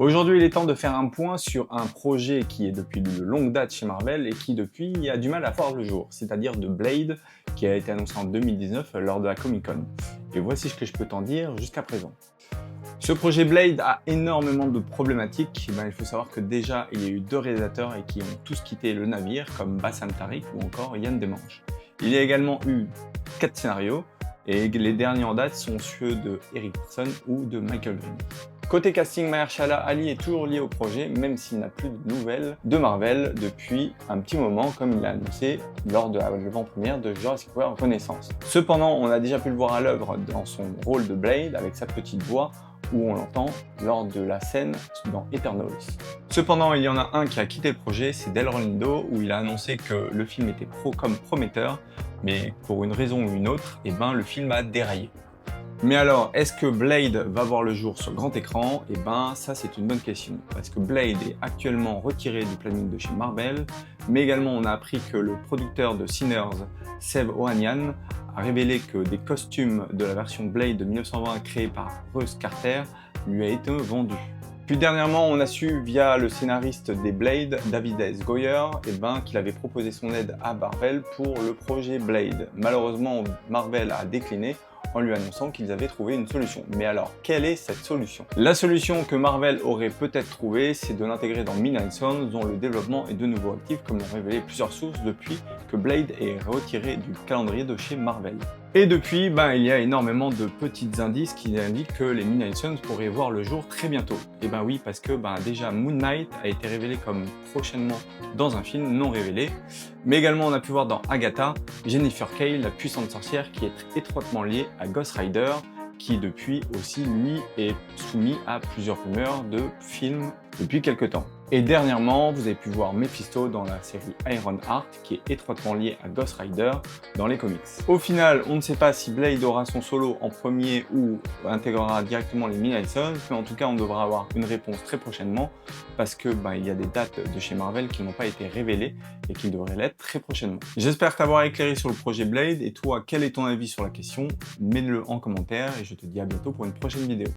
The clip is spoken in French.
Aujourd'hui, il est temps de faire un point sur un projet qui est depuis de longue date chez Marvel et qui depuis a du mal à voir le jour, c'est-à-dire de Blade, qui a été annoncé en 2019 lors de la Comic Con. Et voici ce que je peux t'en dire jusqu'à présent. Ce projet Blade a énormément de problématiques. Il faut savoir que déjà, il y a eu 2 réalisateurs et qui ont tous quitté le navire, comme Bassam Tariq ou encore Yann Demange. Il y a également eu 4 scénarios, et les derniers en date sont ceux de Eric Pearson ou de Michael Green. Côté casting, Mahershala Ali est toujours lié au projet, même s'il n'a plus de nouvelles de Marvel depuis un petit moment, comme il l'a annoncé lors de l'avant-première de Jurassic World Renaissance. Cependant, on a déjà pu le voir à l'œuvre dans son rôle de Blade, avec sa petite voix, où on l'entend lors de la scène dans Eternals. Cependant, il y en a un qui a quitté le projet, c'est Delroy Lindo, où il a annoncé que le film était comme prometteur, mais pour une raison ou une autre, le film a déraillé. Mais alors, est-ce que Blade va voir le jour sur grand écran? Ça c'est une bonne question, parce que Blade est actuellement retiré du planning de chez Marvel, mais également on a appris que le producteur de Sinners, Seb Ohanian, a révélé que des costumes de la version Blade de 1920 créés par Russ Carter lui a été vendus. Puis dernièrement, on a su via le scénariste des Blade, David S. Goyer, qu'il avait proposé son aide à Marvel pour le projet Blade. Malheureusement, Marvel a décliné en lui annonçant qu'ils avaient trouvé une solution. Mais alors, quelle est cette solution? La solution que Marvel aurait peut-être trouvée, c'est de l'intégrer dans Midnight Suns, dont le développement est de nouveau actif, comme l'ont révélé plusieurs sources depuis que Blade est retiré du calendrier de chez Marvel. Et depuis, il y a énormément de petits indices qui indiquent que les Midnight Suns pourraient voir le jour très bientôt. Et oui, parce que déjà Moon Knight a été révélé comme prochainement dans un film non révélé, mais également on a pu voir dans Agatha, Jennifer Kale, la puissante sorcière qui est étroitement liée à Ghost Rider, qui depuis aussi lui est soumis à plusieurs rumeurs de films depuis quelques temps. Et dernièrement, vous avez pu voir Mephisto dans la série Ironheart, qui est étroitement liée à Ghost Rider dans les comics. Au final, on ne sait pas si Blade aura son solo en premier ou intégrera directement les Midnight Suns, mais en tout cas, on devra avoir une réponse très prochainement, parce que il y a des dates de chez Marvel qui n'ont pas été révélées et qui devraient l'être très prochainement. J'espère t'avoir éclairé sur le projet Blade, et toi, quel est ton avis sur la question? Mets-le en commentaire et je te dis à bientôt pour une prochaine vidéo.